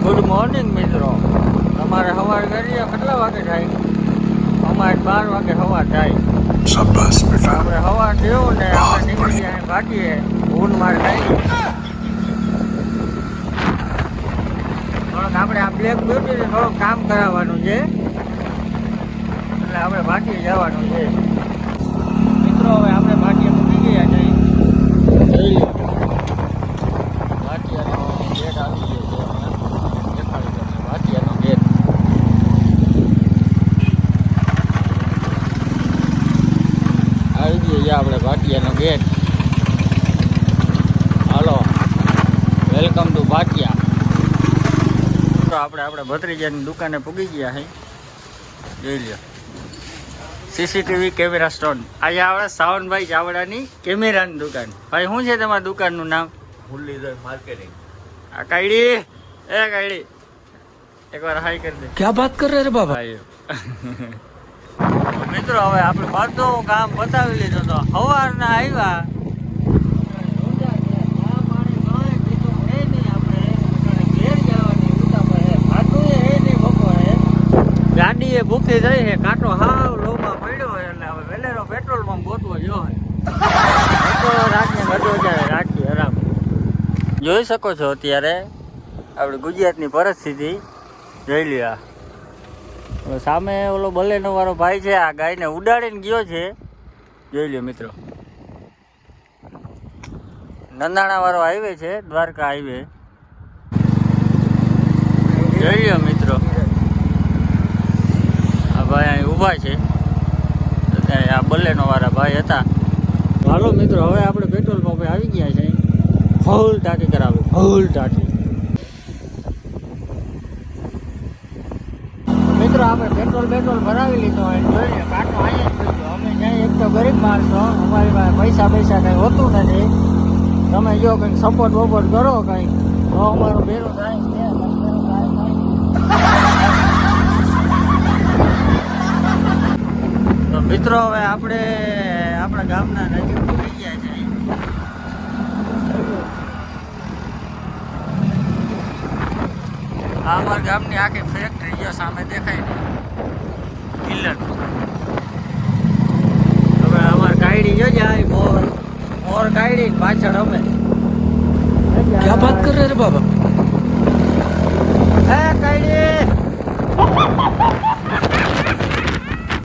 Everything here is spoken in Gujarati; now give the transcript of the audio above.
ગુડ મોર્નિંગ મિત્રો. તમારે સવાર કરીએ કેટલા વાગે થાય? અમારે 12 વાગે સવાર થાય. શાબાશ બેટા. આપણે સવાર થયું ને આપણે નીકળી જાય ભાગીએ. ઊન માર થાય થોડોક આપણે આ બ્લેક બ્યુટીને થોડુંક કામ કરાવવાનું છે એટલે આપણે ભાગી જવાનું છે મિત્રો. હવે આપણે ભાગીએ મૂકી ગયા છે. જોઈ લો ભાટિયાનો ગેટ આવી ગયો છે. દેખાડી દો ભાટિયાનો ગેટ. આવી ગયો છે આપણે ભાટિયાનો gate. Hello welcome to Bhatia. તો આપણે ભત્રીજાની દુકાને પૂગી ગયા છે. જોઈ લો સીસીટીવી કેમેરા સ્ટોન. અહીંયા આપણે સાવનભાઈ ચાવડાની કેમેરાની દુકાન. ભાઈ શું છે તમારા દુકાનનું નામ? મુરલીધર માર્કેટિંગ. આ કાયડી એ કાયડી એકવાર હાઈ કરી દે. क्या बात कर रहे रे बाबा? મિત્રો હવે આપણે બધું કામ પતાવી લીધું તો સવારના આવ્યા. ગાડી એ ભૂખી થઈ છે. કાંટો હાવ લોમાં પડ્યો હોય એટલે હવે વેલેરો પેટ્રોલ પંપ ગોતવો જોઈએ. રાતને બધો જાય રાખી આરામ. જોઈ શકો છો અત્યારે આપણે ગુજરાતની પરિસ્થિતિ જોઈ લ્યા. સામે ઓલો બલેનો વાળો ભાઈ છે આ ગાયને ઉડાડીને ગયો છે. જોઈ લ્યો મિત્રો. નંદાણા વાળો હાઈવે છે, દ્વારકા હાઈવે. જોઈ લ્યો મિત્રો. આ ભાઈ અહીં ઊભા છે. અત્યારે આ બલેનો વાળા ભાઈ હતા. હાલો મિત્રો હવે આપણે પેટ્રોલ પંપે આવી ગયા છે. ફૂલ ટાંકી કરાવી, ફૂલ ટાંકી. મિત્રો આપણે પેટ્રોલ ભરાવી લીધો હોય જોઈએ કાંટો અહીંયા જ જોઈજો. અમે જ્યાં એક તો ગરીબ માણસો, અમારી પાસે પૈસા કંઈ હોતું નથી. તમે જો કંઈક સપોર્ટ વપોર્ટ કરો કંઈક તો અમારું ભેરું થાય છે. તો મિત્રો હવે આપણે આપણા ગામના નજીક પહોંચી ગયા છે. આ અમારા ગામની આખી ફેક્ટરી જો સામે દેખાય ને કિલ્લર. હવે અમારે કાયડી જો જાય મોર કાયડી પાછળ અમે. क्या बात कर रहे रे बाबा? હે કાયડી